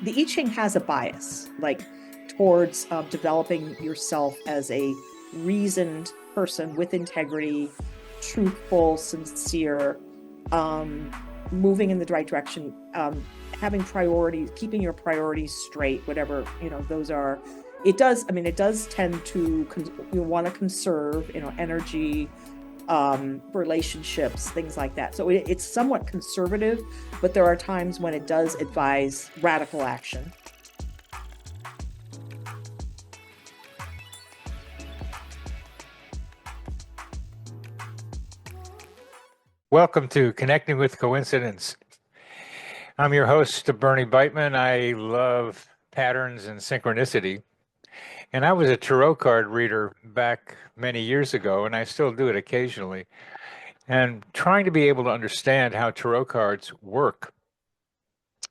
the I Ching has a bias, like towards developing yourself as a reasoned person with integrity, truthful, sincere, um, moving in the right direction, having priorities, keeping your priorities straight, whatever, those are. It does, I mean, it does tend to, you want to conserve, energy, relationships, things like that. So it's somewhat conservative, but there are times when it does advise radical action. Welcome to Connecting with Coincidence. I'm your host, Bernie Beitman. I love patterns and synchronicity. And I was a tarot card reader back many years ago, and I still do it occasionally. And trying to be able to understand how tarot cards work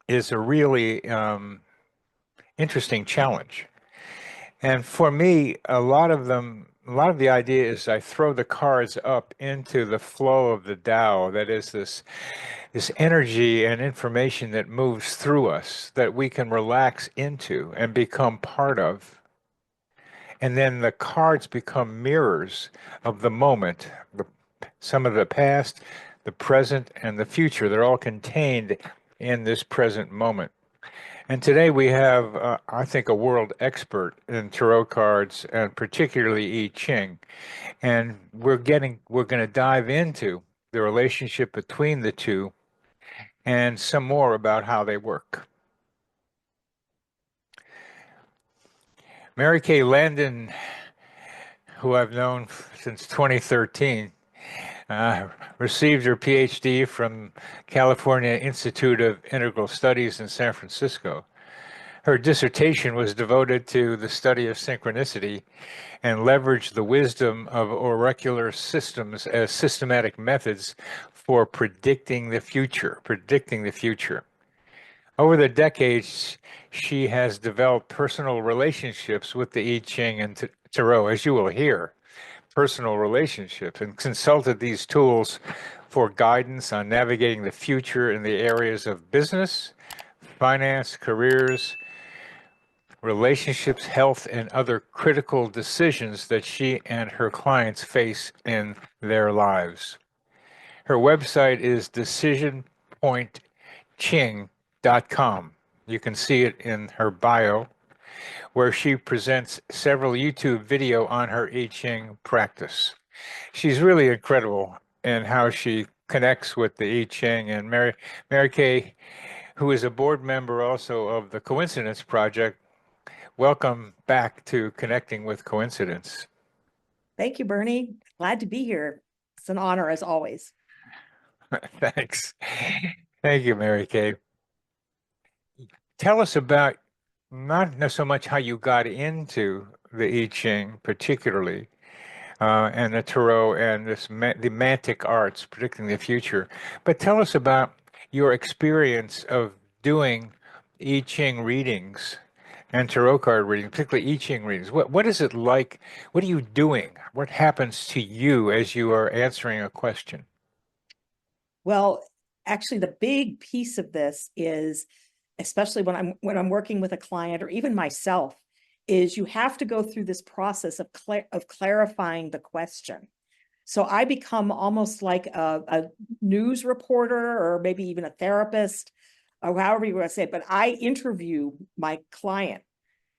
is a really interesting challenge. And for me, a lot of the idea is I throw the cards up into the flow of the Tao. That is this energy and information that moves through us that we can relax into and become part of. And then the cards become mirrors of the moment, some of the past, the present, and the future. They're all contained in this present moment. And today we have, I think, a world expert in tarot cards and particularly I Ching. And we're going to dive into the relationship between the two and some more about how they work. Mary Kay Landon, who I've known since 2013, uh, received her PhD from California Institute of Integral Studies in San Francisco. Her dissertation was devoted to the study of synchronicity and leveraged the wisdom of oracular systems as systematic methods for predicting the future, Over the decades, she has developed personal relationships with the I Ching and Tarot, as you will hear, personal relationships, and consulted these tools for guidance on navigating the future in the areas of business, finance, careers, relationships, health, and other critical decisions that she and her clients face in their lives. Her website is decisionpointching.com. You can see it in her bio, where she presents several YouTube video on her I Ching practice. She's really incredible in how she connects with the I Ching. And Mary Kay, who is a board member also of the Coincidence Project, welcome back to Connecting with Coincidence. Thank you, Bernie. Glad to be here. It's an honor as always. Thanks. Thank you, Mary Kay. Tell us about not so much how you got into the I Ching, particularly, and the Tarot and the Mantic arts, predicting the future, but tell us about your experience of doing I Ching readings and tarot card readings, particularly I Ching readings. What is it like? What are you doing? What happens to you as you are answering a question? Well, actually, the big piece of this is, especially when I'm working with a client or even myself, is you have to go through this process of clarifying the question. So I become almost like a news reporter or maybe even a therapist, or however you want to say it. But I interview my client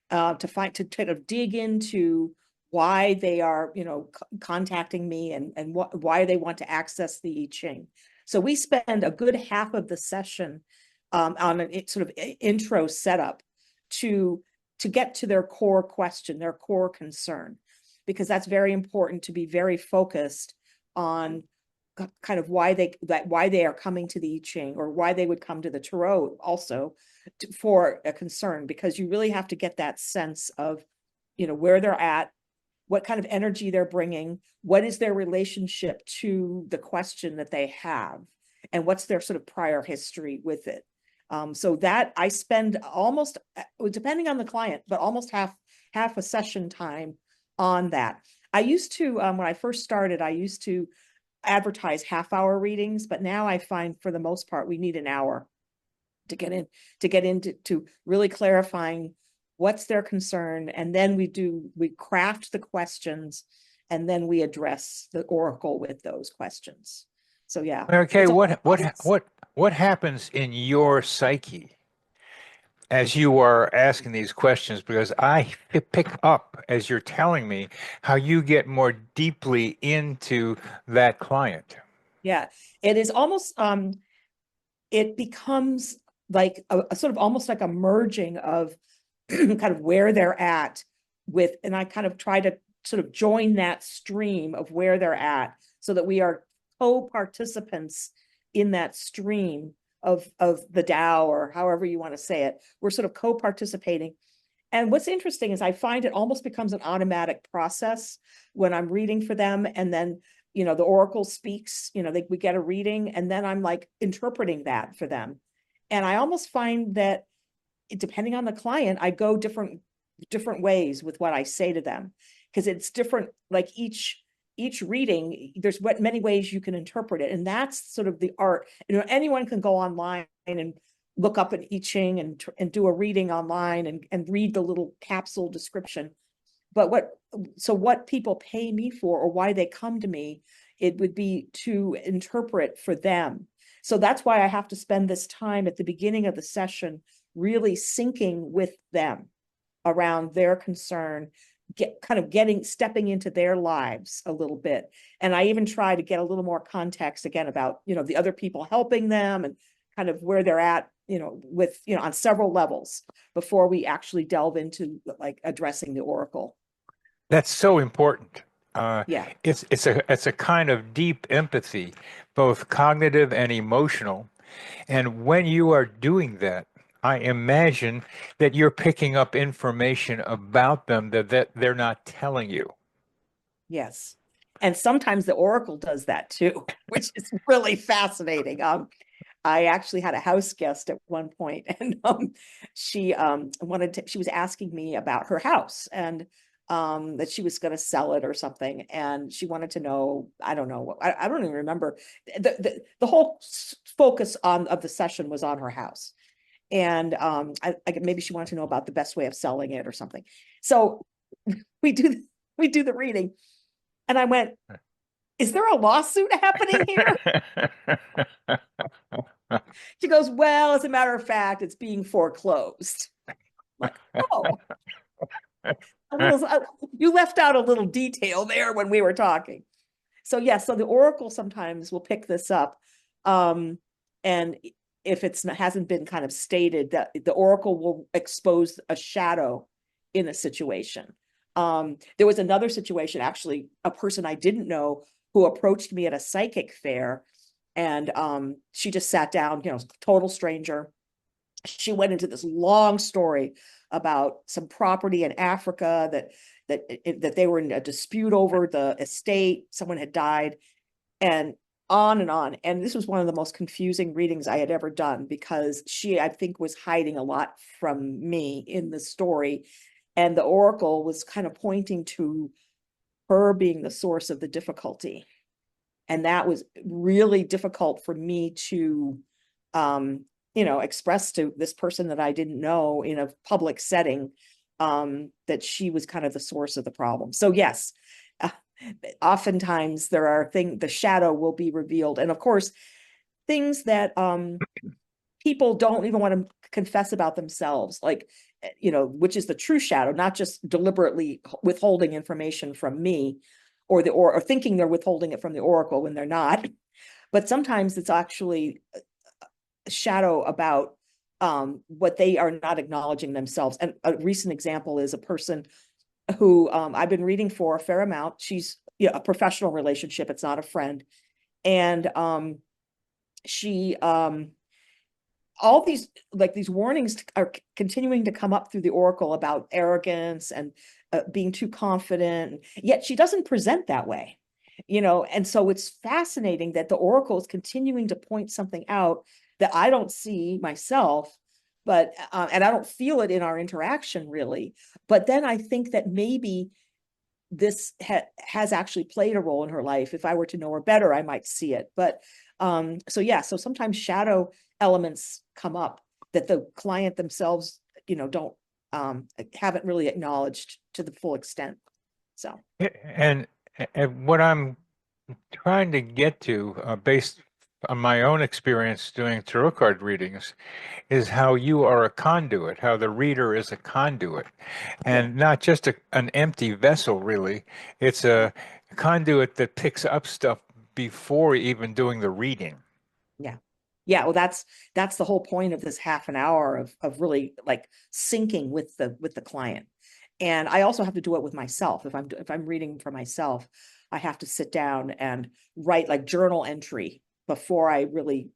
to kind of dig into why they are, contacting me and why they want to access the I Ching. So we spend a good half of the session on a sort of intro setup to get to their core question, their core concern, because that's very important to be very focused on kind of why they are coming to the I Ching, or why they would come to the Tarot also for a concern, because you really have to get that sense of, where they're at, what kind of energy they're bringing, what is their relationship to the question that they have, and what's their sort of prior history with it. So that I spend almost, depending on the client, but almost half a session time on that. I used to, when I first started, I used to advertise half-hour readings, but now I find for the most part we need an hour. to get into really clarifying what's their concern, and then we craft the questions, and then we address the oracle with those questions. So yeah, Okay, it's a whole process. what happens in your psyche as you are asking these questions? Because I pick up as you're telling me how you get more deeply into that client. Yeah, it is almost it becomes like a sort of almost like a merging of kind of where they're at with, and I kind of try to sort of join that stream of where they're at so that we are co-participants in that stream of the Tao, or however you want to say it. We're sort of co-participating. And what's interesting is I find it almost becomes an automatic process when I'm reading for them. And then, the oracle speaks, we get a reading, and then I'm like interpreting that for them. And I almost find that depending on the client, I go different ways with what I say to them, because it's different. Like each reading, there's many ways you can interpret it, and that's sort of the art. Anyone can go online and look up an I Ching and do a reading online and read the little capsule description. But what people pay me for, or why they come to me, it would be to interpret for them. So that's why I have to spend this time at the beginning of the session really syncing with them around their concern, stepping into their lives a little bit. And I even try to get a little more context again about, the other people helping them and kind of where they're at, with, on several levels before we actually delve into like addressing the oracle. That's so important. Yeah. It's a kind of deep empathy, both cognitive and emotional. And when you are doing that, I imagine that you're picking up information about them that they're not telling you. Yes. And sometimes the oracle does that too, which is really fascinating. I actually had a house guest at one point, and she she was asking me about her house, and that she was going to sell it or something, and she wanted to know, I don't know, I don't even remember. The whole focus of the session was on her house, and maybe she wanted to know about the best way of selling it or something. So we do the reading, and I went, "Is there a lawsuit happening here?" She goes, "Well, as a matter of fact, it's being foreclosed." I'm like, oh, you left out a little detail there when we were talking. So yes, so the oracle sometimes will pick this up. And if hasn't been kind of stated, that the oracle will expose a shadow in a situation. There was another situation, actually, a person I didn't know who approached me at a psychic fair, and she just sat down, total stranger. She went into this long story about some property in Africa that they were in a dispute over the estate. Someone had died, and on and on. And this was one of the most confusing readings I had ever done, because she, I think, was hiding a lot from me in the story. And the oracle was kind of pointing to her being the source of the difficulty. And that was really difficult for me to, express to this person that I didn't know in a public setting, that she was kind of the source of the problem. So yes, uh, oftentimes there are the shadow will be revealed. And of course, things that people don't even want to confess about themselves, like, which is the true shadow, not just deliberately withholding information from me, or thinking they're withholding it from the oracle when they're not. But sometimes it's actually a shadow about what they are not acknowledging themselves. And a recent example is a person who I've been reading for a fair amount. She's a professional relationship. It's not a friend. And she all these warnings are continuing to come up through the oracle about arrogance and being too confident, yet she doesn't present that way, and so it's fascinating that the oracle is continuing to point something out that I don't see myself, but and I don't feel it in our interaction really. But then I think that maybe this has actually played a role in her life. If I were to know her better, I might see it. But so yeah, so sometimes shadow elements come up. that the client themselves, don't haven't really acknowledged to the full extent. So And, and what I'm trying to get to, based on my own experience doing tarot card readings, is how you are a conduit, how the reader is a conduit, yeah, and not just an empty vessel, really. It's yeah, a conduit that picks up stuff before even doing the reading. yeah. Yeah, well, that's the whole point of this half an hour of really like syncing with the client. And I also have to do it with myself. If I'm reading for myself, I have to sit down and write like journal entry before I really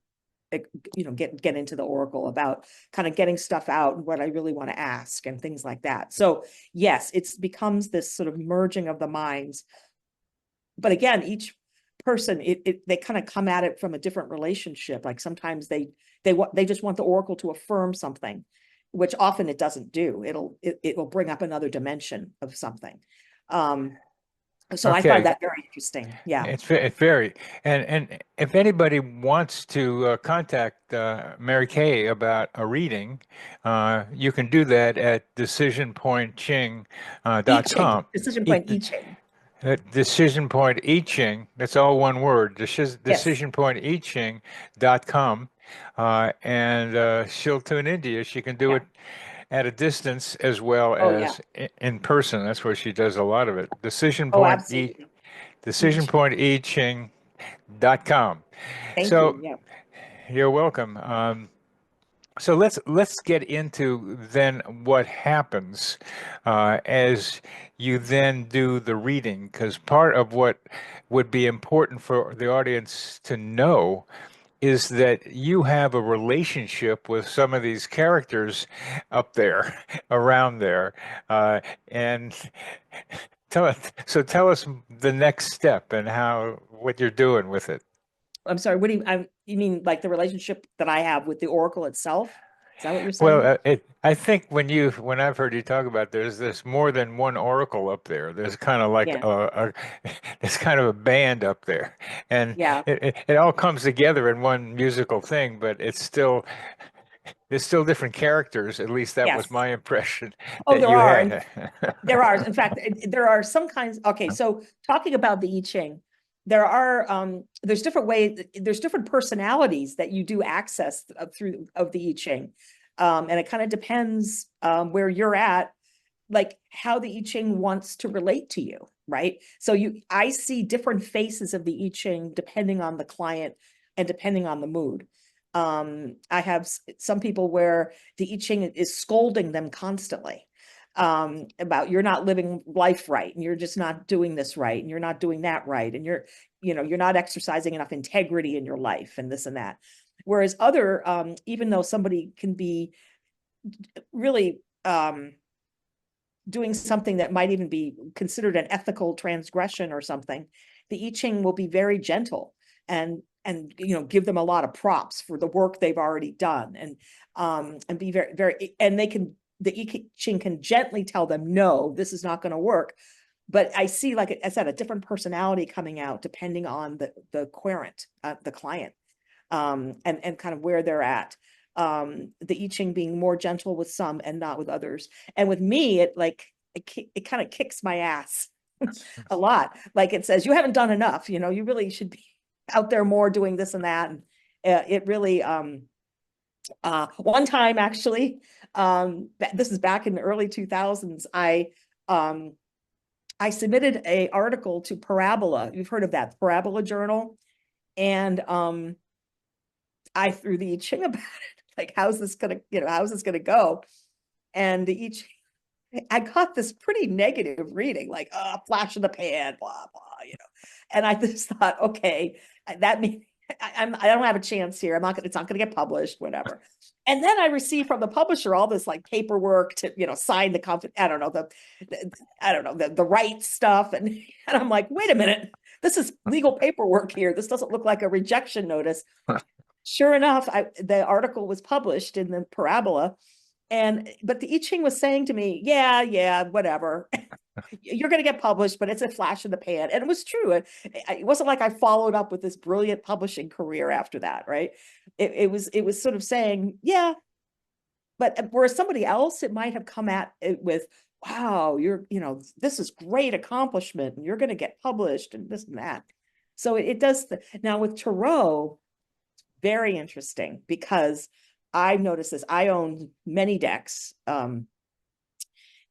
get into the oracle about kind of getting stuff out and what I really want to ask and things like that. So yes, it's becomes this sort of merging of the minds. But again, each person, they kind of come at it from a different relationship. Like sometimes they just want the oracle to affirm something, which often it doesn't do. It will bring up another dimension of something. So I find Okay, that very interesting. Yeah. it's very, and if anybody wants to contact Mary Kay about a reading, you can do that at I Ching, decisionpointching.com. decision E- point I Ching. Decision Point I Ching, that's all one word, Yes. decisionpointIching.com. And she'll tune into you. She can do Yeah. it at a distance as well Oh yeah. as in person. That's where she does a lot of it. Oh, absolutely. I Ching. DecisionpointIching.com. Thank you. So Yeah. you're welcome. So let's get into then what happens as you then do the reading, because part of what would be important for the audience to know is that you have a relationship with some of these characters up there, around there, and tell us the next step and how what you're doing with it. I'm sorry. You mean like the relationship that I have with the oracle itself? Is that what you're Well, saying? I think when I've heard you talk about there's more than one oracle up there. There's kind of like Yeah. there's kind of a band up there, and Yeah. it all comes together in one musical thing. But there's still different characters. At least that was Yes. my impression Oh, that there you are. And had. there are. In fact, there are some kinds. Okay. So talking about the I Ching, there's different ways, there's different personalities that you do access through of the I Ching. And it kind of depends where you're at, like how the I Ching wants to relate to you, right? So I see different faces of the I Ching depending on the client and depending on the mood. I have some people where the I Ching is scolding them constantly about you're not living life right, and you're just not doing this right, and you're not doing that right, and you're not exercising enough integrity in your life, and this and that. Whereas other, even though somebody can be really doing something that might even be considered an ethical transgression or something, the I Ching will be very gentle and give them a lot of props for the work they've already done and be very very and the I Ching can gently tell them no, this is not going to work. But I see, like I said, a different personality coming out depending on the querent, the client, and kind of where they're at. The I Ching being more gentle with some and not with others. And with me, it kind of kicks my ass a lot. Like it says, you haven't done enough. You really should be out there more doing this and that. And it really, one time actually, this is back in the early 2000s, I submitted a article to Parabola. You've heard of that Parabola journal. And I threw the I Ching about it. Like, how's this gonna go? And the I Ching, I got this pretty negative reading, like, flash in the pan, blah, blah. And I just thought, okay, that means I don't have a chance here. It's not gonna get published, whatever. And then I received from the publisher all this like paperwork to, sign I don't know, the right stuff. And I'm like, wait a minute, this is legal paperwork here. This doesn't look like a rejection notice. Sure enough, the article was published in the Parabola, but the I Ching was saying to me, yeah, whatever. You're going to get published, but it's a flash in the pan. And it was true. It wasn't like I followed up with this brilliant publishing career after that, right? It was sort of saying, yeah, but whereas somebody else, it might have come at it with, wow, this is great accomplishment and you're going to get published and this and that. So it does. Now with tarot, very interesting because I've noticed this. I own many decks,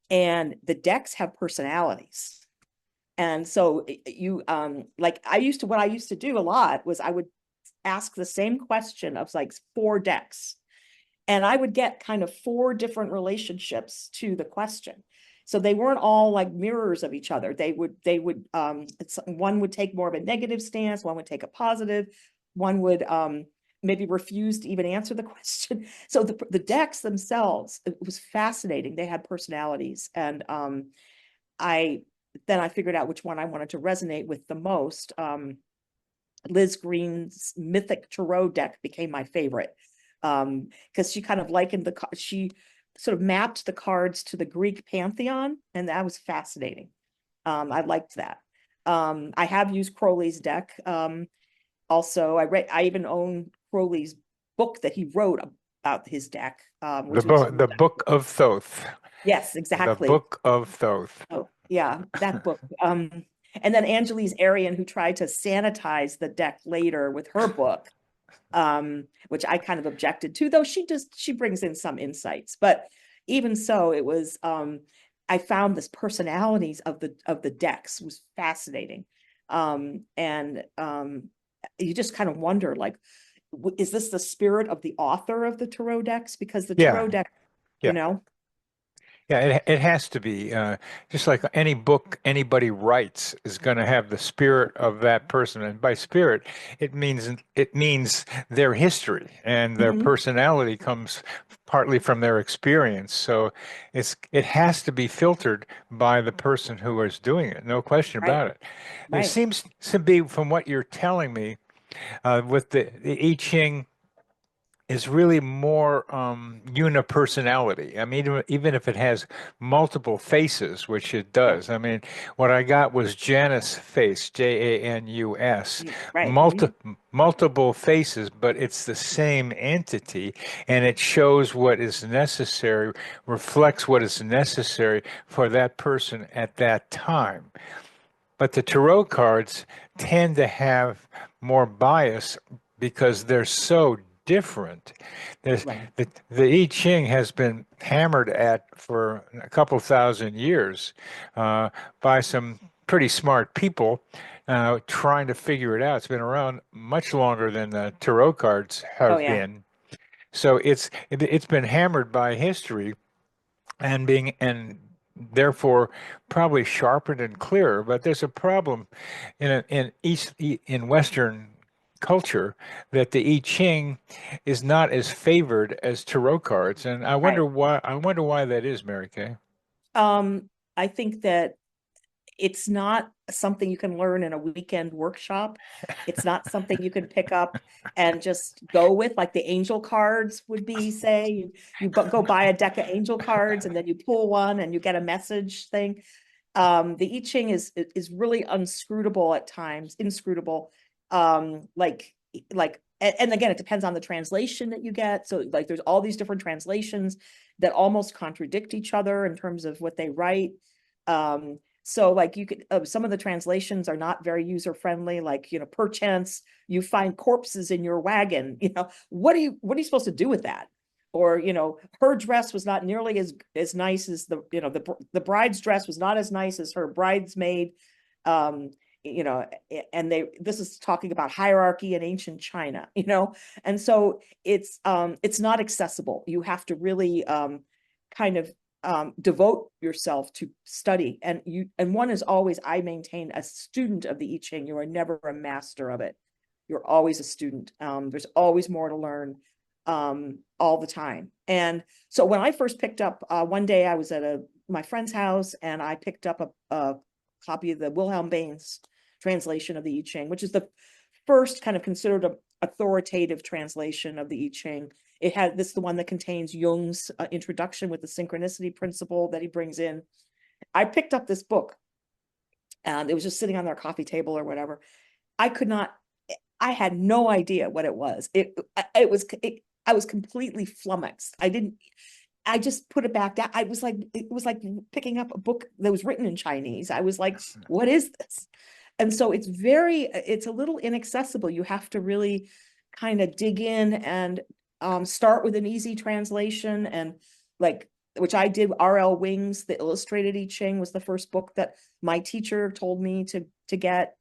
and the decks have personalities. And so what I used to do a lot was I would ask the same question of like 4 decks, and I would get kind of 4 relationships to the question. So they weren't all like mirrors of each other. One would take more of a negative stance, one would take a positive, one would maybe refuse to even answer the question. So the decks themselves, it was fascinating. They had personalities. And I figured out which one I wanted to resonate with the most. Liz Green's Mythic Tarot deck became my favorite, because she kind of likened she sort of mapped the cards to the Greek pantheon, and that was fascinating. I liked that. I have used Crowley's deck. Also, I even own Crowley's book that he wrote about his deck, The which was book, the Book of Thoth. yes, The exactly. Book of Thoth. Oh, yeah, that book. And then Angelise Arian, who tried to sanitize the deck later with her book, which I kind of objected to, though she brings in some insights. But even so, it was I found this personalities of the decks was fascinating. And you just kind of wonder, like, is this the spirit of the author of the tarot decks? Because the Yeah, tarot deck, you yeah. know, Yeah, it has to be. Just like any book anybody writes is going to have the spirit of that person, and by spirit, it means their history and their mhm, personality comes partly from their experience. So it has to be filtered by the person who is doing it. No question right, about it. There right, seems to be, from what you're telling me, with the I Ching is really more unipersonality. I mean, even if it has multiple faces, which it yeah, does. I mean, what I got was Janus face, Janus, right. multiple faces, but it's the same entity, and it shows what is necessary, reflects what is necessary for that person at that time. But the tarot cards tend to have more bias because they're so different. There's, Right. the I Ching has been hammered at for a couple thousand years uh, by some pretty smart people trying to figure it out. It's been around much longer than the tarot cards Oh have yeah. been. So it's been hammered by history and therefore probably sharpened and clearer. But there's a problem in Western culture that the I Ching is not as favored as tarot cards, and I Right. wonder why. I wonder why that is, Mary Kay. I think that it's not something you can learn in a weekend workshop. It's not something you can pick up and just go with, like the angel cards would be, say, go buy a deck of angel cards and then you pull one and you get a message thing. The I Ching is really unscrutable at times, inscrutable. And again, it depends on the translation that you get. So like there's all these different translations that almost contradict each other in terms of what they write. So like you could, some of the translations are not very user friendly. Like, perchance you find corpses in your wagon. What are you supposed to do with that? Or, her dress was not nearly as nice as the bride's dress was not as nice as her bridesmaid. Um, this is talking about hierarchy in ancient China, and so it's not accessible. You have to really kind of devote yourself to study, and one is always, I maintain, a student of the I Ching. You are never a master of it. You're always a student. There's always more to learn, all the time. And so when I first picked up, one day I was at my friend's house and I picked up a copy of the Wilhelm Baines translation of the I Ching, which is the first kind of considered a authoritative translation of the I Ching. This is the one that contains Jung's introduction with the synchronicity principle that he brings in. I picked up this book and it was just sitting on their coffee table or whatever. I had no idea what it was. I was completely flummoxed. I just put it back down. It was like picking up a book that was written in Chinese. I was like, what is this? And so it's a little inaccessible. You have to really kind of dig in and start with an easy translation, and like, which I did. R.L. Wing's The Illustrated I Ching was the first book that my teacher told me to get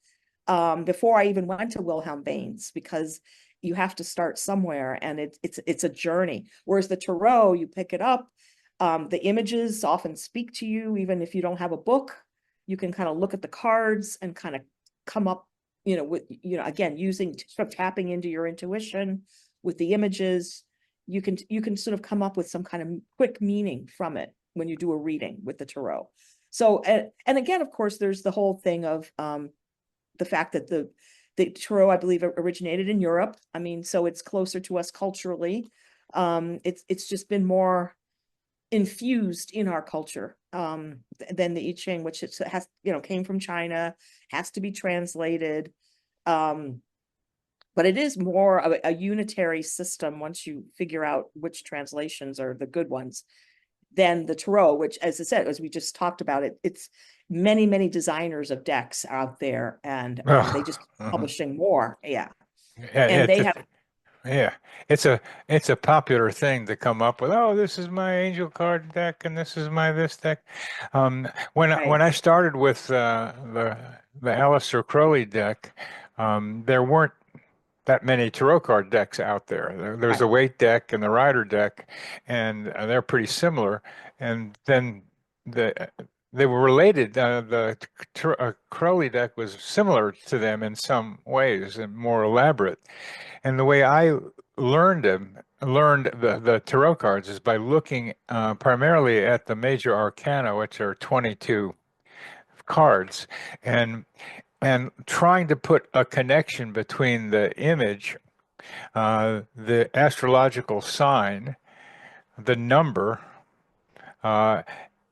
before I even went to Wilhelm Baines, because you have to start somewhere, and it's a journey. Whereas the tarot, you pick it up, the images often speak to you, even if you don't have a book. You can kind of look at the cards and kind of come up, with, again, using sort of tapping into your intuition with the images. You can sort of come up with some kind of quick meaning from it when you do a reading with the tarot. So, and again, of course, there's the whole thing of the fact that the tarot, I believe, originated in Europe. I mean, so it's closer to us culturally. It's just been more infused in our culture than the I Ching, which it has, came from China, has to be translated. But it is more of a unitary system once you figure out which translations are the good ones, than the tarot, which, as I said, as we just talked about it's many, many designers of decks out there, and they Oh, just keep publishing more. Yeah. yeah, And they have, yeah. It's a popular thing to come up with. Oh, this is my angel card deck, and this is my this deck. When right. I started with the Aleister Crowley deck, there weren't that many tarot card decks out there. There's the Right. Waite deck and the Rider deck, and they're pretty similar. And then the they were related. The Crowley deck was similar to them in some ways and more elaborate. And the way I learned the tarot cards is by looking primarily at the major arcana, which are 22 cards, and trying to put a connection between the image, the astrological sign, the number, uh,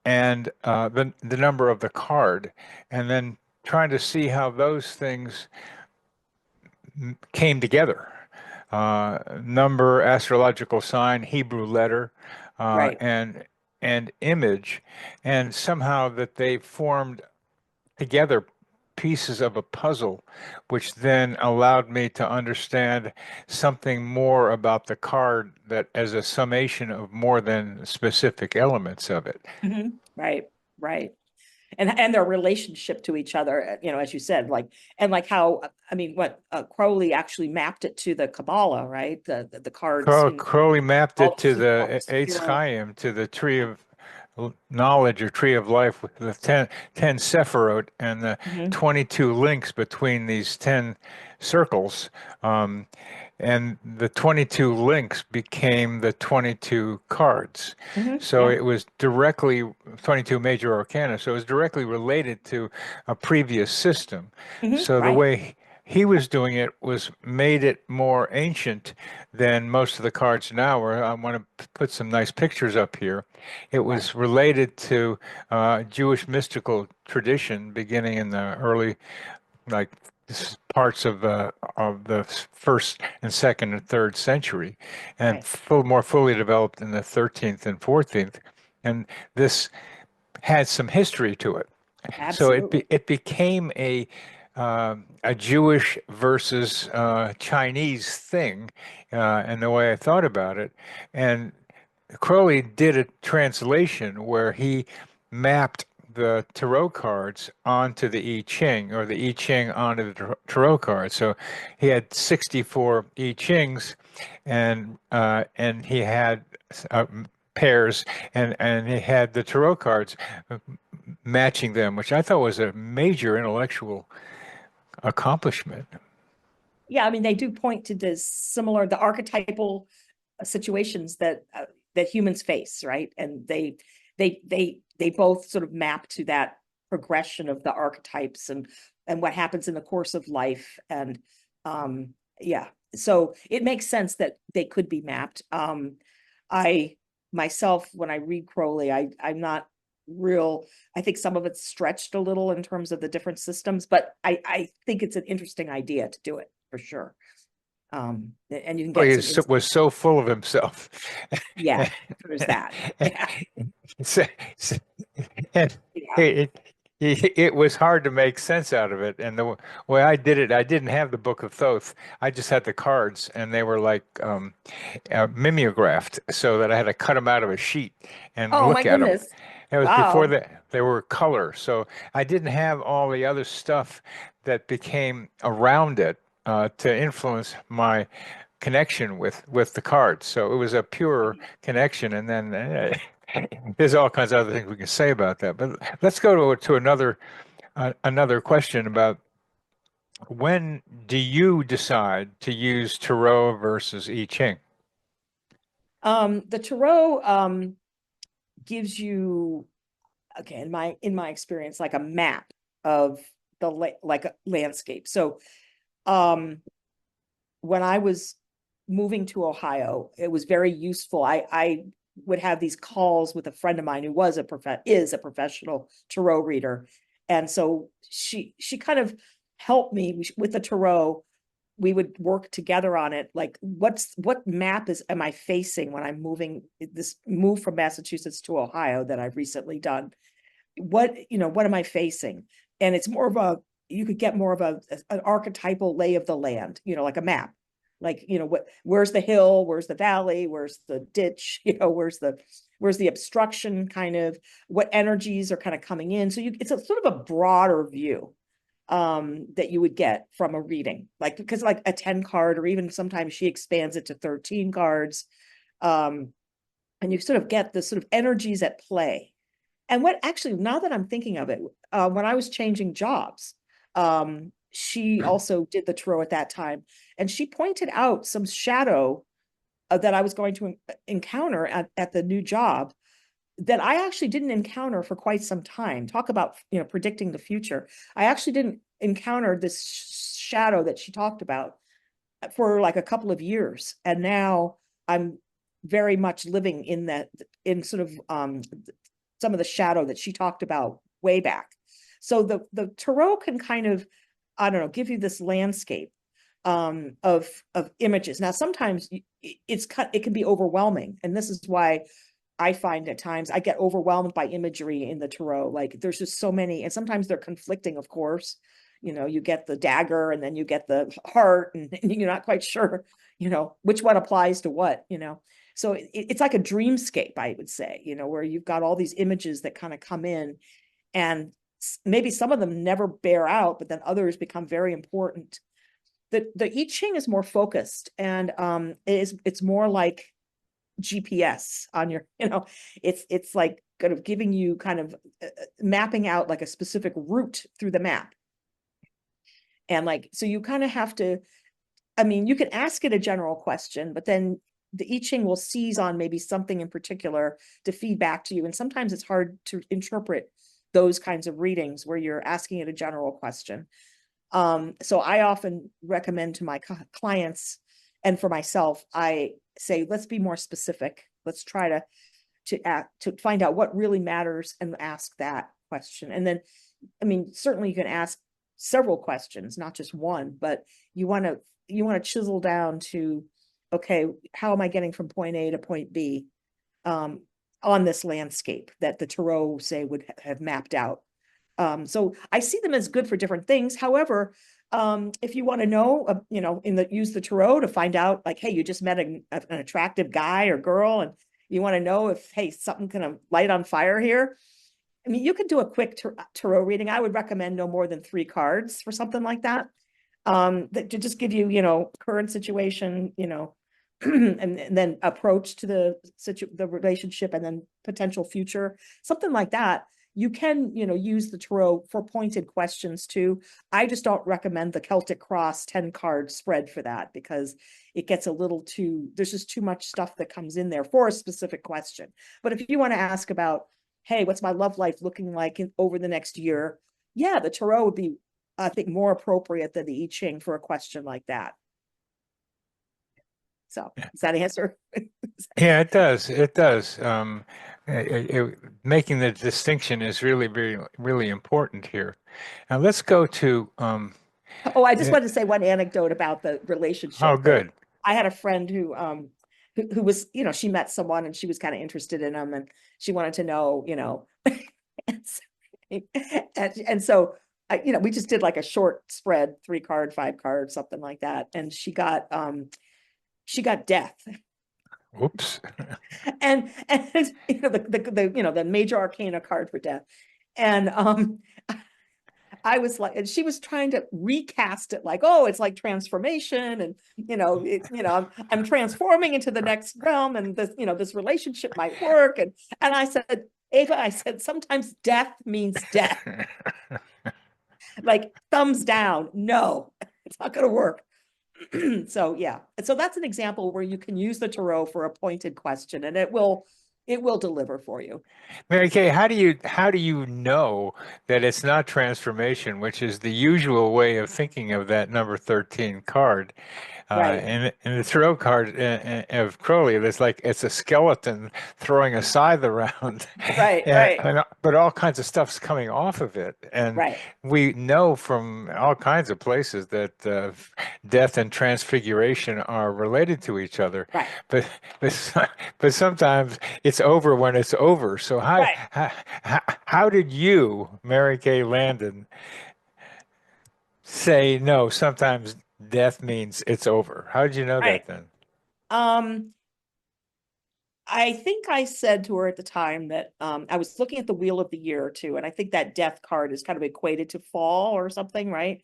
and the number of the card, and then trying to see how those things came together. Number, astrological sign, Hebrew letter, Right. and image, and somehow that they formed together pieces of a puzzle, which then allowed me to understand something more about the card that as a summation of more than specific elements of it. Right. Right. And their relationship to each other, as you said, like, and like how, I mean, what Crowley actually mapped it to the Kabbalah, right? The cards, Crowley mapped all it to the the Eitz sphero. Chaim, to the tree of knowledge or tree of life with the 10 Sephirot and the Mhm. 22 links between these 10 circles. Um, and the 22 links became the 22 cards. So Yeah. it was directly 22 major arcana. So it was directly related to a previous system. So the Right. way he was doing it was made it more ancient than most of the cards now. Where I want to put some nice pictures up here. It Right. was related to Jewish mystical tradition beginning in the early, like, parts of the first and second and third century, and Right. more fully developed in the 13th and 14th. And this had some history to it. So Absolutely. it became a Jewish versus Chinese thing, and the way I thought about it. And Crowley did a translation where he mapped the tarot cards onto the I Ching, or the I Ching onto the tarot cards. So he had 64 I Chings, and he had pairs, and he had the tarot cards matching them, which I thought was a major intellectual accomplishment. Yeah. I mean, they do point to the archetypal situations that humans face, right? And they both sort of map to that progression of the archetypes, and what happens in the course of life. And yeah, so it makes sense that they could be mapped. I myself, when I read Crowley, I'm not real. I think some of it's stretched a little in terms of the different systems, but I think it's an interesting idea to do it for sure. And you can Well, get he some was insight. so full of himself. Yeah, there's that. Yeah, So- so- and yeah. it, it was hard to make sense out of it. And the way I did it, I didn't have the Book of Thoth. I just had the cards, and they were like mimeographed, so that I had to cut them out of a sheet and Oh my look at them. goodness. It was before Wow. that they were color, so I didn't have all the other stuff that became around it to influence my connection with the cards. So it was a pure connection, and then there's all kinds of other things we can say about that. But let's go to another question about when do you decide to use Tarot versus I Ching? The tarot gives you, okay, in my experience, like a map of the like a landscape. So um when I was moving to Ohio, it was very useful. I would have these calls with a friend of mine who is a professional tarot reader. And so she kind of helped me with the tarot. We would work together on it. Like, what map am I facing when I'm moving this move from Massachusetts to Ohio that I've recently done? What am I facing? And it's more of you could get more of an archetypal lay of the land, like a map. Like, where's the hill, where's the valley, where's the ditch, where's the obstruction, kind of what energies are kind of coming in. So it's a sort of a broader view that you would get from a reading, like, because like a 10 card, or even sometimes she expands it to 13 cards. Um, and you sort of get the sort of energies at play. And what actually, now that I'm thinking of it, when I was changing jobs, she also did the tarot at that time, and she pointed out some shadow that I was going to encounter at the new job that I actually didn't encounter for quite some time. Talk about, predicting the future. I actually didn't encounter this shadow that she talked about for like a couple of years, and now I'm very much living in that, in sort of some of the shadow that she talked about way back. So the tarot can kind of, I don't know, give you this landscape of images. Now sometimes it can be overwhelming, and this is why I find at times I get overwhelmed by imagery in the tarot. Like, there's just so many, and sometimes they're conflicting, of course. You get the dagger, and then you get the heart, and you're not quite sure, which one applies to what. So it's like a dreamscape, I would say, where you've got all these images that kind of come in, and maybe some of them never bear out, but then others become very important. The I Ching is more focused, and it's more like GPS on your, it's like kind of giving you kind of mapping out like a specific route through the map. And like, so you kind of have to, I mean, you can ask it a general question, but then the I Ching will seize on maybe something in particular to feed back to you. And sometimes it's hard to interpret those kinds of readings where you're asking it a general question. So I often recommend to my clients, and for myself, I say, let's be more specific. Let's try to find out what really matters and ask that question. And then, I mean, certainly you can ask several questions, not just one, but you want to chisel down to, okay, how am I getting from point A to point B um, on this landscape that the tarot, say, would have mapped out. So I see them as good for different things. However, if you want to know, use the tarot to find out, like, hey, you just met an attractive guy or girl, and you want to know if, hey, something kind of light on fire here. I mean, you could do a quick tarot reading. I would recommend no more than 3 cards for something like that. That to just give you, current situation, and then approach to the relationship, and then potential future, something like that. You can, use the tarot for pointed questions too. I just don't recommend the Celtic Cross 10 card spread for that, because it gets a little too, there's just too much stuff that comes in there for a specific question. But if you want to ask about, hey, what's my love life looking like over the next year? Yeah, the tarot would be, I think, more appropriate than the I Ching for a question like that. So does that answer? Yeah, it does. It does. Making the distinction is really, really, really important here. Now let's go to Oh, I just Eh, wanted to say one anecdote about the Oh, relationship. good. I had a friend who was, she met someone and she was kind of interested in him and she wanted to know, and so, and so we just did like a short spread, 3 card, 5 card, something like that. And she got death. Whoops. And the major arcana card for death. And I was like, and she was trying to recast it like, oh, it's like transformation, and I'm transforming into the next realm, and this relationship might work, and I said, Ava, I said, sometimes death means death, like thumbs down, no, it's not going to work. So yeah, and so that's an example where you can use the tarot for a pointed question, and it will deliver for you. Mary Kay, how do you know that it's not transformation, which is the usual way of thinking of that number 13 card? Right, And the throw card of Crowley, it's like it's a skeleton throwing a scythe around, right, right, but all kinds of stuff's coming off of it. And right, we know from all kinds of places that death and transfiguration are related to each other. right, But but sometimes it's over when it's over. So right, how did you, Mary Kay Landon, say no? Sometimes death means it's over. How did you know right. that then? um I think I said to her at the time that I was looking at the wheel of the year too, and I think that death card is kind of equated to fall or something, right?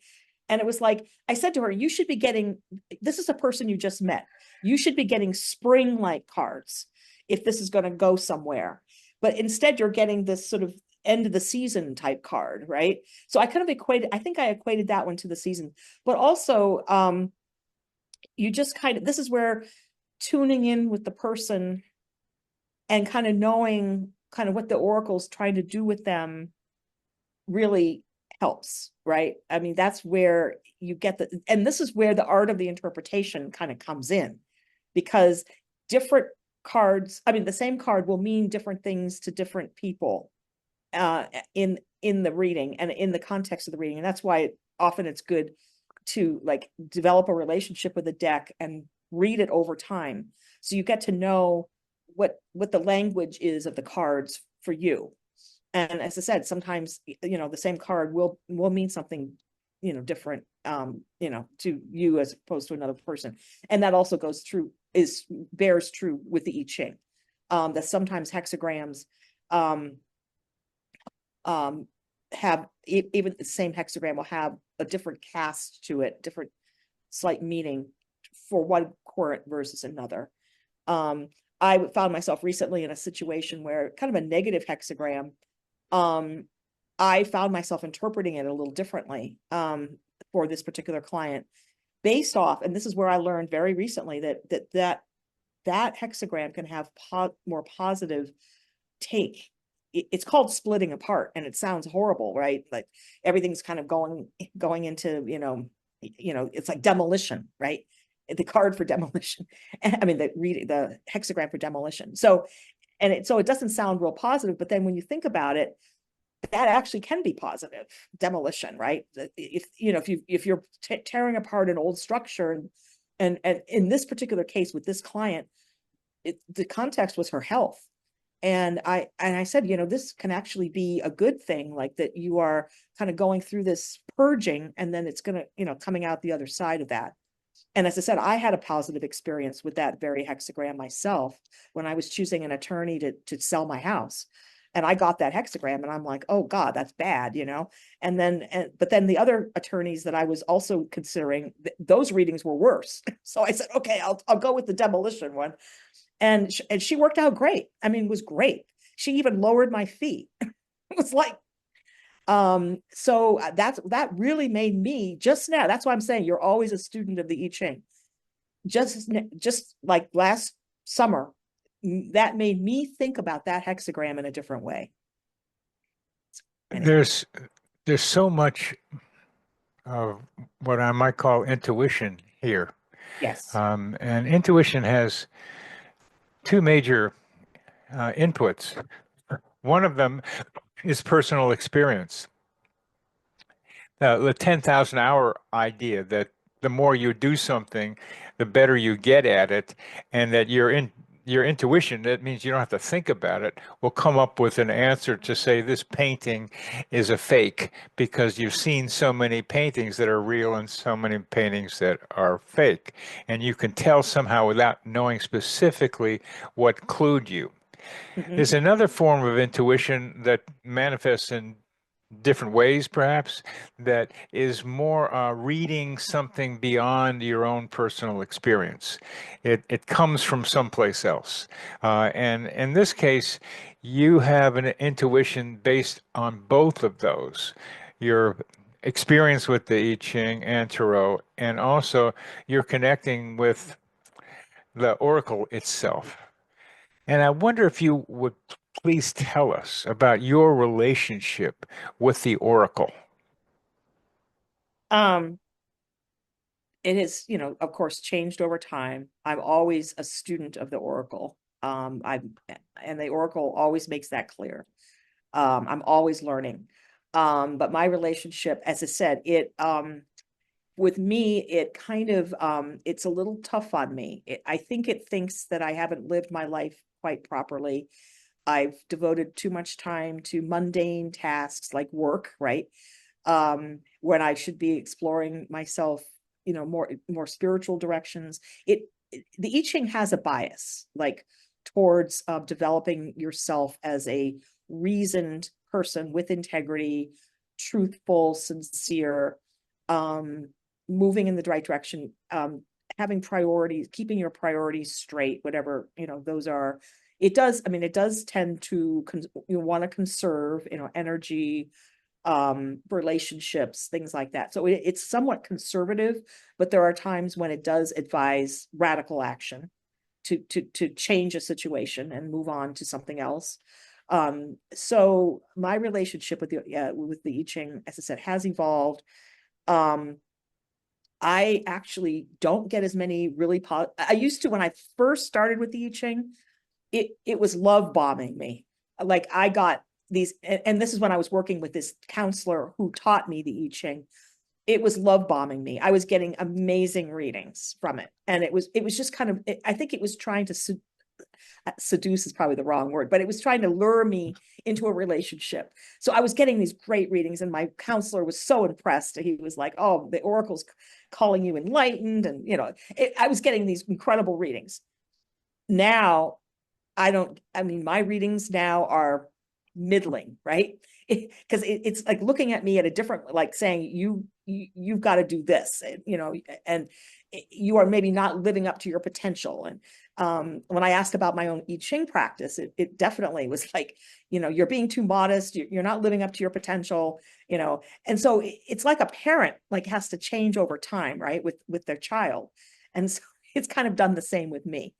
And it was like, I said to her, you should be getting, this is a person you just met. You should be getting spring-like cards if this is going to go somewhere. But instead, you're getting this sort of end of the season type card, right? So I kind of I think I equated that one to the season. But also, you just kind of, this is where tuning in with the person and kind of knowing kind of what the oracle's trying to do with them really helps, right? I mean, that's where you get and this is where the art of the interpretation kind of comes in, because different cards, I mean, the same card will mean different things to different people in the reading and in the context of the reading. And that's why often it's good to like develop a relationship with a deck and read it over time. So you get to know what the language is of the cards for you. And as I said, sometimes the same card will mean something different to you as opposed to another person. And that also bears true with the I Ching. That sometimes hexagrams um have even the same hexagram will have a different cast to it, different slight meaning for one current versus another. I found myself recently in a situation where kind of a negative hexagram, um, I found myself interpreting it a little differently for this particular client based off, and this is where I learned very recently that hexagram can have more positive take. It's called splitting apart, and it sounds horrible, right? Like everything's kind of going into it's like demolition, right? The card for demolition. I mean, the hexagram for demolition. So it doesn't sound real positive, but then when you think about it, that actually can be positive demolition, right? If you're tearing apart an old structure, and in this particular case with this client, the context was her health. And I said, this can actually be a good thing, like that you are kind of going through this purging, and then it's going to, coming out the other side of that. And as I said, I had a positive experience with that very hexagram myself when I was choosing an attorney to sell my house. And I got that hexagram and I'm like, oh God, that's bad. But then the other attorneys that I was also considering, those readings were worse. So I said, okay, I'll go with the demolition one. And she worked out great. I mean, it was great. She even lowered my fee. It was like, so that really made me just now. That's why I'm saying you're always a student of the I Ching. Just like last summer, that made me think about that hexagram in a different way. Anyhow, There's there's so much of what I might call intuition here. yes, And intuition has two major inputs. One of them is personal experience. the 10,000 hour idea that the more you do something, the better you get at it, and that your intuition, that means you don't have to think about it, will come up with an answer to say this painting is a fake because you've seen so many paintings that are real and so many paintings that are fake. And you can tell somehow without knowing specifically what clued you. Mhm. There's another form of intuition that manifests in different ways, perhaps, that is more reading something beyond your own personal experience. It comes from someplace else. And in this case, you have an intuition based on both of those. Your experience with the I Ching and Tarot, and also you're connecting with the Oracle itself. And I wonder if you would please tell us about your relationship with the Oracle. Um, it has, of course, changed over time. I'm always a student of the Oracle. And the Oracle always makes that clear. I'm always learning. But my relationship, as I said, with me, it kind of, it's a little tough on me. I think it thinks that I haven't lived my life quite properly. I've devoted too much time to mundane tasks like work, right? When I should be exploring myself, more spiritual directions. The I Ching has a bias, like towards developing yourself as a reasoned person with integrity, truthful, sincere, um, moving in the right direction, having priorities, keeping your priorities straight, whatever, those are. It does tend to, you want to conserve, energy, relationships, things like that. So it's somewhat conservative, but there are times when it does advise radical action to change a situation and move on to something else. So my relationship with the I Ching, as I said, has evolved. Um, I actually don't get as many really I used to, when I first started with the I Ching, it was love bombing me. Like I got these, and this is when I was working with this counselor who taught me the I Ching. It was love bombing me. I was getting amazing readings from it, and it was just kind of. I think it was trying to seduce is probably the wrong word, but it was trying to lure me into a relationship. So I was getting these great readings, and my counselor was so impressed. He was like, "Oh, the oracle's calling you enlightened," and I was getting these incredible readings. Now I mean, my readings now are middling, right? Because it's like looking at me at a different, like saying, you've got to do this, and you are maybe not living up to your potential. And when I asked about my own I Ching practice, it definitely was like, you're being too modest, you're not living up to your potential, and so it's like a parent like has to change over time, right, with their child. And so it's kind of done the same with me.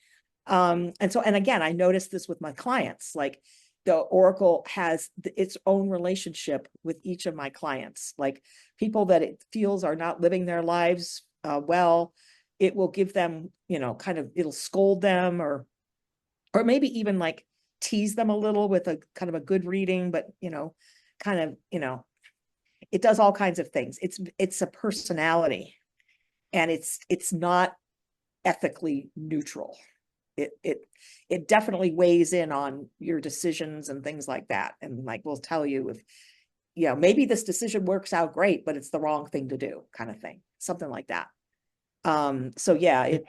And again, I noticed this with my clients, like the Oracle has its own relationship with each of my clients, like people that it feels are not living their lives well, it will give them, kind of, it'll scold them, or maybe even like tease them a little with a kind of a good reading, but kind of, it does all kinds of things. It's a personality, and it's not ethically neutral. It definitely weighs in on your decisions and things like that, and like will tell you if maybe this decision works out great, but it's the wrong thing to do, kind of thing, something like that. So yeah, it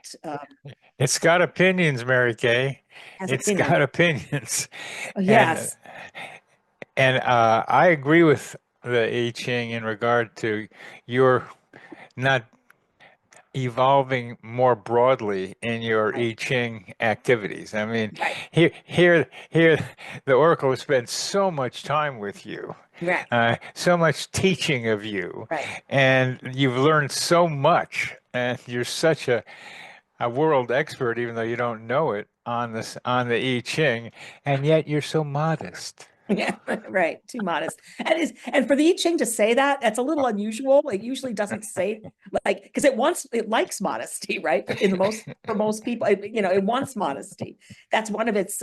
It's got opinions, Mary Kay. has It's opinion. got opinions. And Yes. I agree with the I Ching in regard to your not evolving more broadly in your Right. I Ching activities. I mean, Right. here, the Oracle has spent so much time with you, Right. so much teaching of you, Right. and you've learned so much, and you're such a world expert, even though you don't know it on this on the I Ching, and yet you're so modest. Yeah, right. Too modest. And for the I Ching to say that, that's a little unusual. It usually doesn't say, like, because it likes modesty, right? For most people, it wants modesty. That's one of its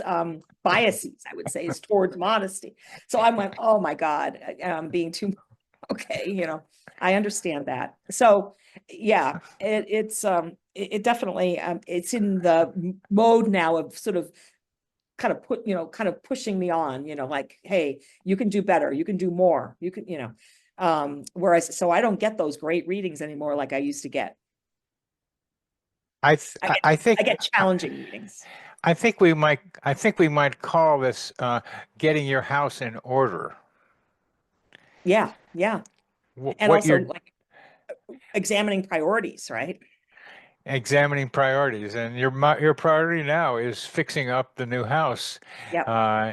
biases, I would say, is towards modesty. So I went, oh my God, being too Okay, I understand that. So yeah, it definitely it's in the mode now of sort of kind of pushing me on, like, hey, you can do better, you can do more, you can, whereas so I don't get those great readings anymore like I used to get. I th I get I I think get challenging readings. I think we might call this getting your house in order. Yeah, yeah. And What also you're like examining priorities, right? examining priorities, and your priority now is fixing up the new house Yep.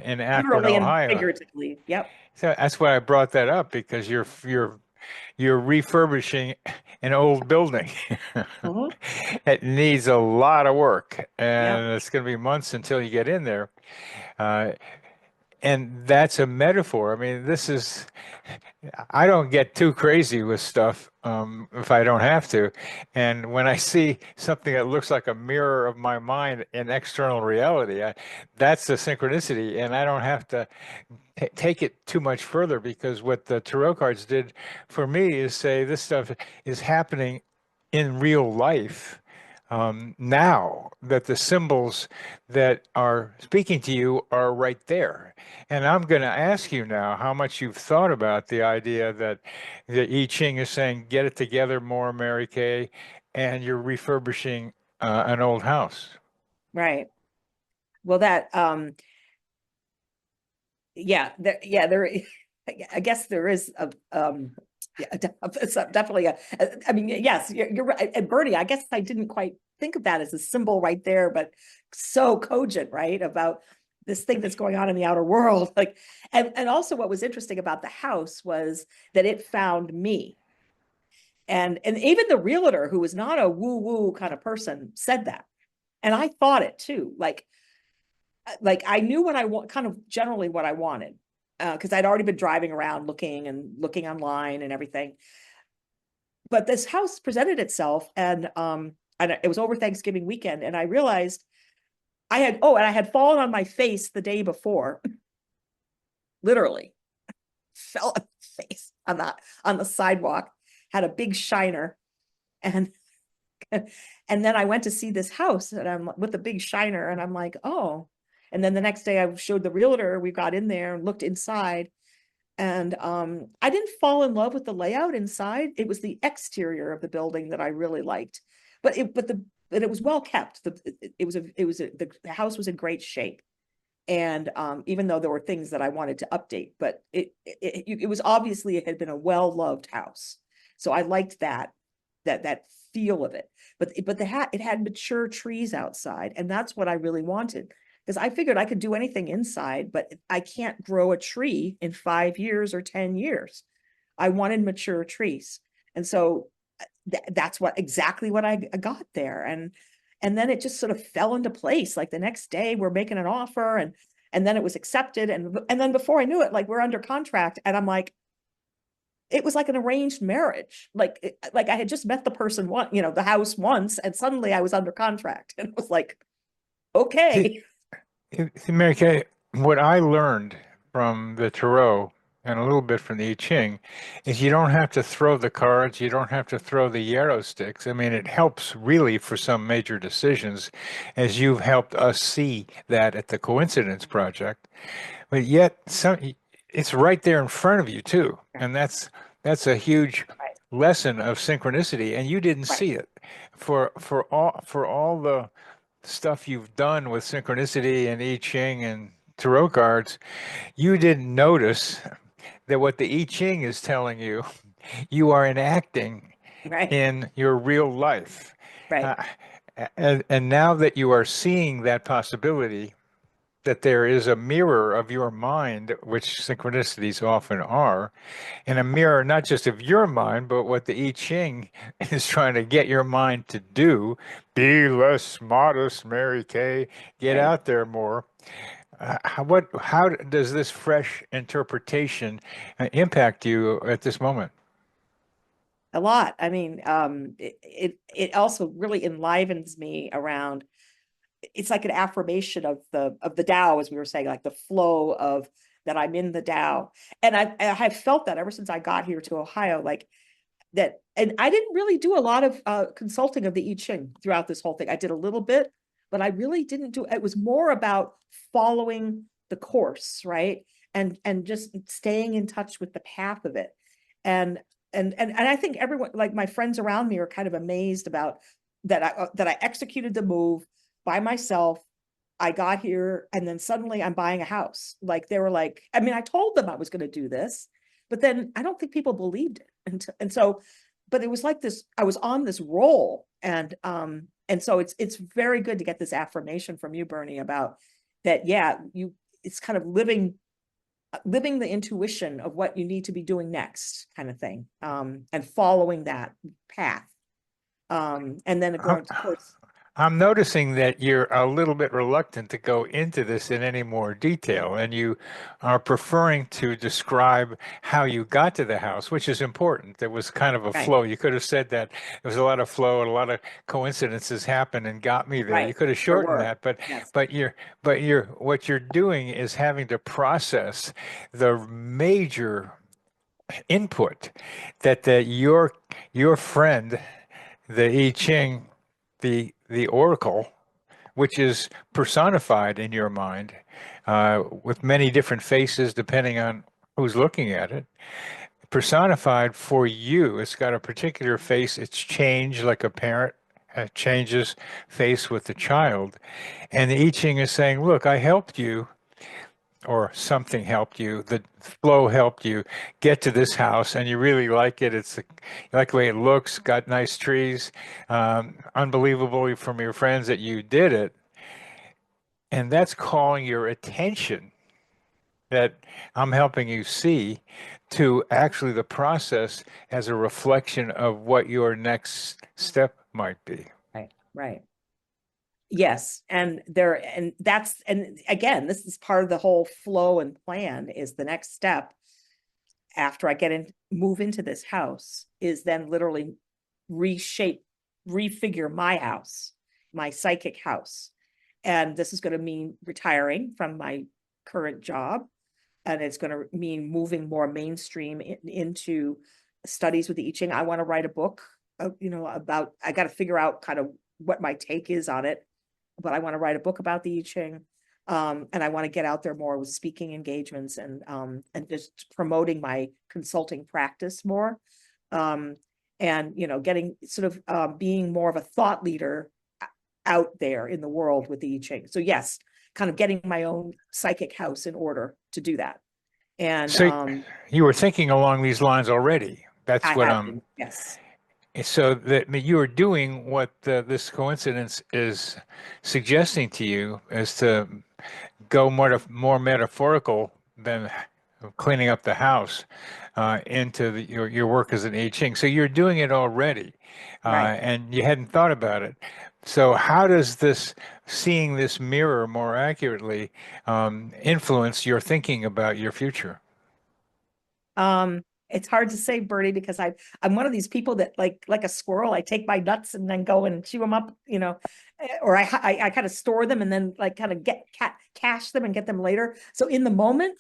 in Akron, Literally and Ohio. figuratively. Yep. So that's why I brought that up because you're refurbishing an old building. Hmm. It needs a lot of work, Yep. and it's going to be months until you get in there. Uh, and that's a metaphor. I mean, I don't get too crazy with stuff if I don't have to. And when I see something that looks like a mirror of my mind in external reality, that's the synchronicity. And I don't have to take it too much further because what the tarot cards did for me is say this stuff is happening in real life now, that the symbols that are speaking to you are right there. And I'm going to ask you now how much you've thought about the idea that the I Ching is saying, get it together more, Mary Kay, and you're refurbishing an old house. Right. Well, there I guess there is a yeah, it's definitely I mean, yes, you're right. And Bernie, I guess I didn't quite think of that as a symbol right there, but so cogent, right? About this thing that's going on in the outer world. Like, and also what was interesting about the house was that it found me. And even the realtor, who was not a woo-woo kind of person, said that. And I thought it too. Like I knew what I want, kind of generally what I wanted, because I'd already been driving around looking online and everything. But this house presented itself, and it was over Thanksgiving weekend, and I realized and I had fallen on my face the day before, literally fell on my face on the sidewalk, had a big shiner, and and then I went to see this house, and I'm with a big shiner, and I'm like, oh. And then the next day I showed the realtor, we got in there and looked inside. And I didn't fall in love with the layout inside. It was the exterior of the building that I really liked. But it was well kept. The house was in great shape. And even though there were things that I wanted to update, but it was obviously, it had been a well-loved house. So I liked that feel of it. But it had mature trees outside, and that's what I really wanted, because I figured I could do anything inside, but I can't grow a tree in 5 years or 10 years. I wanted mature trees. And so that's exactly what I got there. And then it just sort of fell into place. Like the next day we're making an offer, and then it was accepted. And then before I knew it, like we're under contract, and I'm like, it was like an arranged marriage. Like I had just met the person the house once, and suddenly I was under contract. And it was like, See, okay. Mary Kay, what I learned from the tarot and a little bit from the I Ching is you don't have to throw the cards, you don't have to throw the yarrow sticks. I mean, it helps really for some major decisions, as you've helped us see that at the Coincidence Project. But yet, it's right there in front of you too, and that's a huge Right, lesson of synchronicity, and you didn't right, see it for all the stuff you've done with synchronicity and I Ching and tarot cards. You didn't notice that what the I Ching is telling you, you are enacting right, in your real life. right. Uh, and now that you are seeing that possibility, that there is a mirror of your mind, which synchronicities often are, and a mirror not just of your mind, but what the I Ching is trying to get your mind to do. Be less modest, Mary Kay. Get Right. out there more. How does this fresh interpretation impact you at this moment? A lot. I mean, it also really enlivens me around. It's like an affirmation of the Tao, as we were saying, like the flow of that I'm in the Tao. And I've felt that ever since I got here to Ohio, like that. And I didn't really do a lot of consulting of the I Ching throughout this whole thing. I did a little bit, but I really didn't do it. Was more about following the course, right? And just staying in touch with the path of it. And and I think everyone, like my friends around me, are kind of amazed about that I executed the move by myself. I got here and then suddenly I'm buying a house. Like they were like, I mean, I told them I was going to do this, but then I don't think people believed it. And so, but it was like this, I was on this roll. And so it's very good to get this affirmation from you, Bernie, about that. Yeah, it's kind of living the intuition of what you need to be doing next, kind of thing. And following that path. And then I'm, going to course. I'm noticing that you're a little bit reluctant to go into this in any more detail, and you are preferring to describe how you got to the house, which is important. There was kind of a Right, flow. You could have said that there was a lot of flow and a lot of coincidences happened and got me there. You right. could have There shortened were. that, but Yes. but you're but you're what you're doing is having to process the major input that your friend, the I Ching, the oracle, which is personified in your mind with many different faces depending on who's looking at it. Personified for you, it's got a particular face. It's changed like a parent changes face with the child. And the I Ching is saying, look, I helped you, or something helped you, the flow helped you get to this house, and you really like it. You like the way it looks, got nice trees, unbelievable from your friends that you did it. And that's calling your attention that I'm helping you see to actually the process as a reflection of what your next step might be. Right, right. Yes, and that's, and again, this is part of the whole flow and plan. Is the next step after I move into this house, is then literally reshape, refigure my house, my psychic house. And this is going to mean retiring from my current job. And it's going to mean moving more mainstream into studies with the I Ching. I want to write a book, about, I got to figure out kind of what my take is on it, but I want to write a book about the I Ching. And I want to get out there more with speaking engagements and just promoting my consulting practice more. Um, and getting sort of being more of a thought leader out there in the world with the I Ching. So yes, kind of getting my own psychic house in order to do that. And So you were thinking along these lines already. That's I what have I'm. been, yes. So that I mean, you are doing what this coincidence is suggesting to you is to go more metaphorical than cleaning up the house into your work as an I Ching. So you're doing it already, Right. and you hadn't thought about it. So how does this seeing this mirror more accurately influence your thinking about your future? It's hard to say, Bertie, because I'm one of these people that like a squirrel, I take my nuts and then go and chew them up, or I kind of store them and then like kind of cache them and get them later. So in the moment,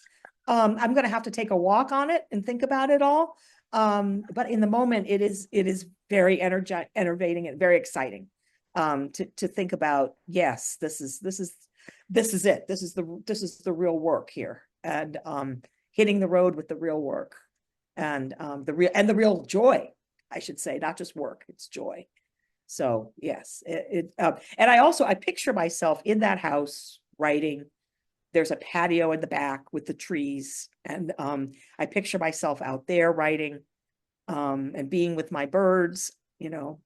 I'm going to have to take a walk on it and think about it all. But in the moment, it is very enervating and very exciting. To think about, yes, this is it. This is the real work here. And hitting the road with the real work and the real joy, I should say, not just work, it's joy. So yes, and I picture myself in that house writing. There's a patio in the back with the trees, and I picture myself out there writing, and being with my birds,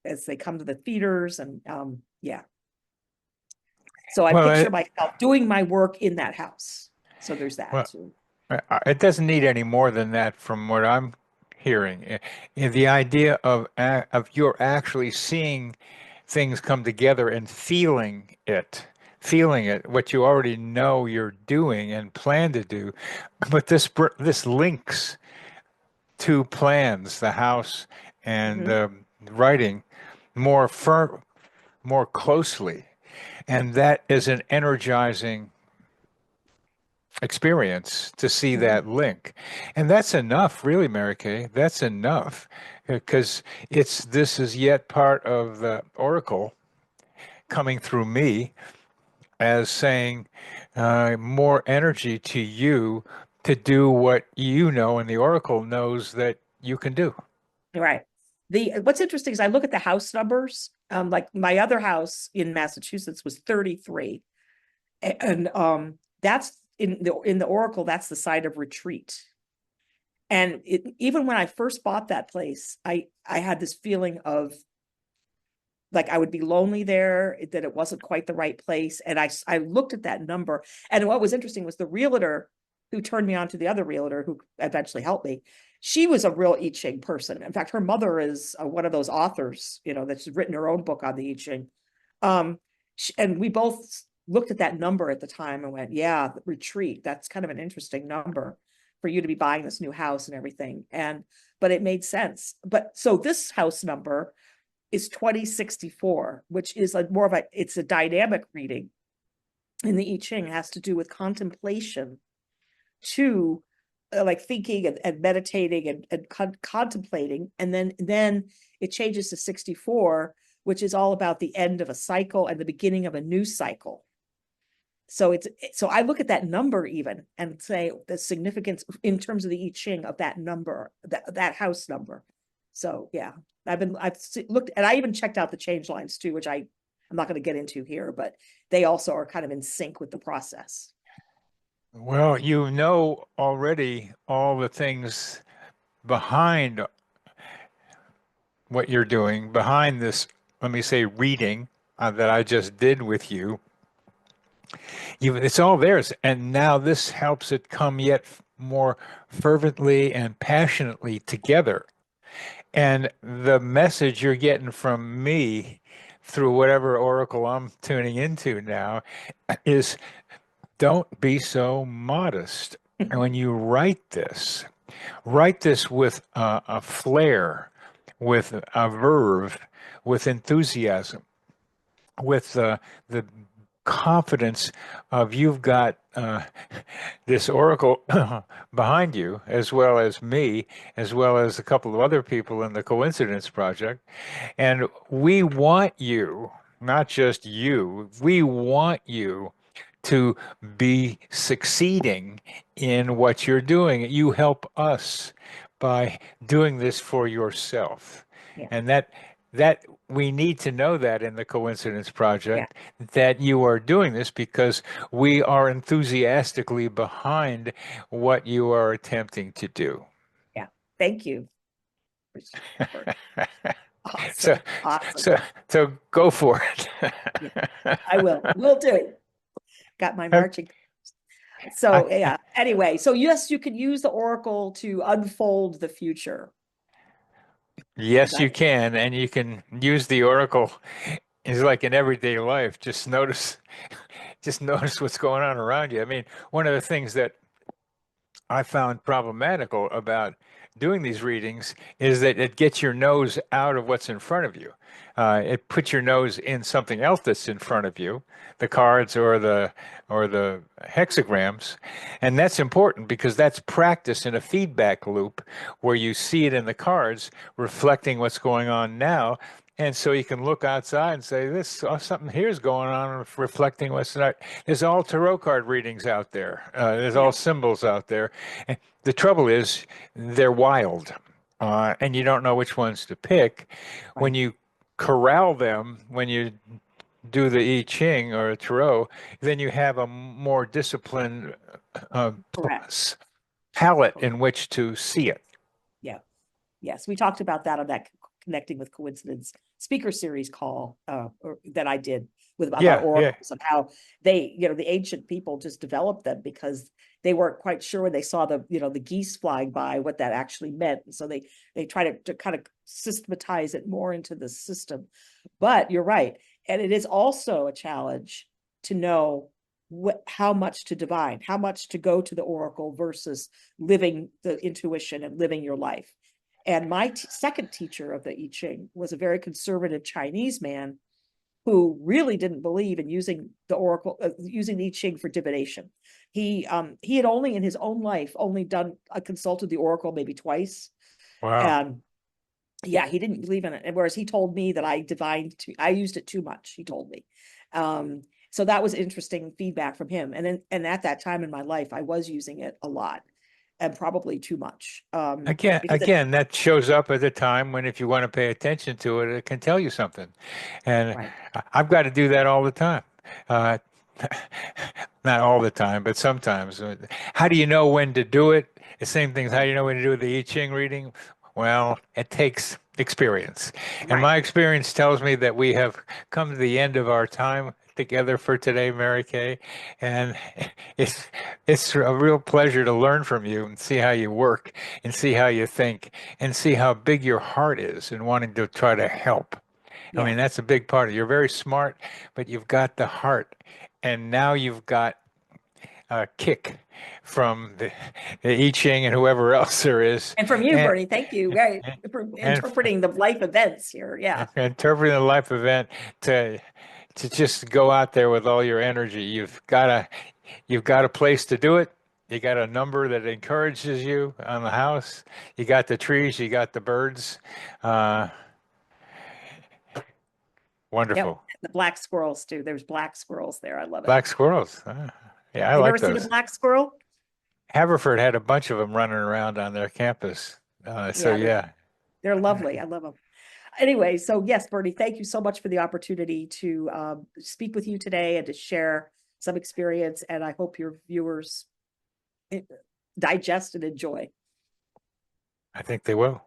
as they come to the feeders, and yeah. So I Well, picture myself doing my work in that house. So there's that well, too. it doesn't need any more than that from what I'm hearing. The idea of you're actually seeing things come together and feeling it, what you already know you're doing and plan to do. But this links two plans, the house and Mhm. writing, more more closely, and that is an energizing experience to see Mhm. that link. And that's enough, really, Mary Kay. That's enough because this is yet part of the oracle coming through me as saying more energy to you to do what you know and the oracle knows that you can do. Right. What's interesting is I look at the house numbers. Like my other house in Massachusetts was 33. And that's in the Oracle, that's the side of retreat. And even when I first bought that place, I had this feeling of like I would be lonely there, that it wasn't quite the right place. And I looked at that number. And what was interesting was the realtor who turned me on to the other realtor who eventually helped me. She was a real I Ching person. In fact, her mother is one of those authors, that's written her own book on the I Ching. Um, and we both looked at that number at the time and went, yeah, retreat. That's kind of an interesting number for you to be buying this new house and everything. But it made sense. But so this house number is 2064, which is like more of it's a dynamic reading in the I Ching. It has to do with contemplation to like thinking and meditating and contemplating. And then it changes to 64, which is all about the end of a cycle and the beginning of a new cycle. So I look at that number even and say the significance in terms of the I Ching of that number, that house number. So yeah, I've looked, and I even checked out the change lines too, which I'm not going to get into here, but they also are kind of in sync with the process. Well, you know already all the things behind what you're doing, behind this, let me say, reading that I just did with you. It's all theirs. And now this helps it come yet more fervently and passionately together. And the message you're getting from me through whatever oracle I'm tuning into now is don't be so modest. And when you write this with a flair, with a verve, with enthusiasm, with the confidence of you've got this oracle behind you, as well as me, as well as a couple of other people in the Coincidence Project. And we want you, not just you, we want you to be succeeding in what you're doing. You help us by doing this for yourself. Yeah, And that we need to know that in the Coincidence yeah, Project, that you are doing this because we are enthusiastically behind what you are attempting to do. yeah. Thank you for So, awesome, awesome. so, so go for Yeah, it. I will. Will do. Got my Okay. marching. So yeah. Anyway, so yes, you can use the oracle to unfold the future. And Yes, you can, and you can use the oracle. It's like in everyday life. Just notice what's going on around you. I mean, one of the things that I found problematical about doing these readings is that it gets your nose out of what's in front of you. It puts your nose in something else that's in front of you, the cards or the hexagrams, and that's important because that's practice in a feedback loop where you see it in the cards reflecting what's going on now. And so you can look outside and say, "This something here's going on, reflecting what's not." There's all tarot card readings out there. There's yeah, all symbols out there. And the trouble is, they're wild, and you don't know which ones to pick. When right. you corral them, when you do the I Ching or Tarot, then you have a more disciplined uh, Correct. palette Correct. in which to see it. Yeah. Yes, we talked about that on that connecting with coincidence speaker series call that I did with about Yeah, yeah. oracles and how the ancient people just developed them because they weren't quite sure when they saw the geese flying by what that actually meant. And so they try to kind of systematize it more into the system. But you're right, and it is also a challenge to know how much to divine, how much to go to the oracle versus living the intuition and living your life. And my second teacher of the I Ching was a very conservative Chinese man who really didn't believe in using the oracle, using the I Ching for divination. He had only in his own life only consulted the oracle maybe twice, Wow. and yeah, he didn't believe in it. And whereas he told me that I used it too much, he told me. So that was interesting feedback from him. And at that time in my life, I was using it a lot and probably too much. Because That shows up at a time when if you want to pay attention to it, it can tell you something. And right, I've got to do that all the time. Uh, Not all the time, but sometimes. How do you know when to do it? The same thing as how do you know when to do the I Ching reading? Well, it takes experience. And right. my experience tells me that we have come to the end of our time together for today, Mary Kay. And it's it's a real pleasure to learn from you and see how you work and see how you think and see how big your heart is in wanting to try to help. I Yeah. mean, that's a big part of it. You're very smart, but you've got the heart. And now you've got a kick from the I Ching and whoever else there is. And from you, And, Bernie, thank you. Right. For and interpreting the life events here. Yeah. interpreting a life event to just go out there with all your energy. You've got a place to do it. You got a number that encourages you on the house. You got the trees. You got the birds. Uh, Yep. Wonderful. The black squirrels too. There's black squirrels there. I love it. Black squirrels. Yeah, I You've like ever seen a those. black squirrel? Haverford had a bunch of them running around on their campus. So Yeah, yeah, they're lovely. I love them. Anyway, so yes, Bernie, thank you so much for the opportunity to speak with you today and to share some experience. And I hope your viewers digest and enjoy. I think they will.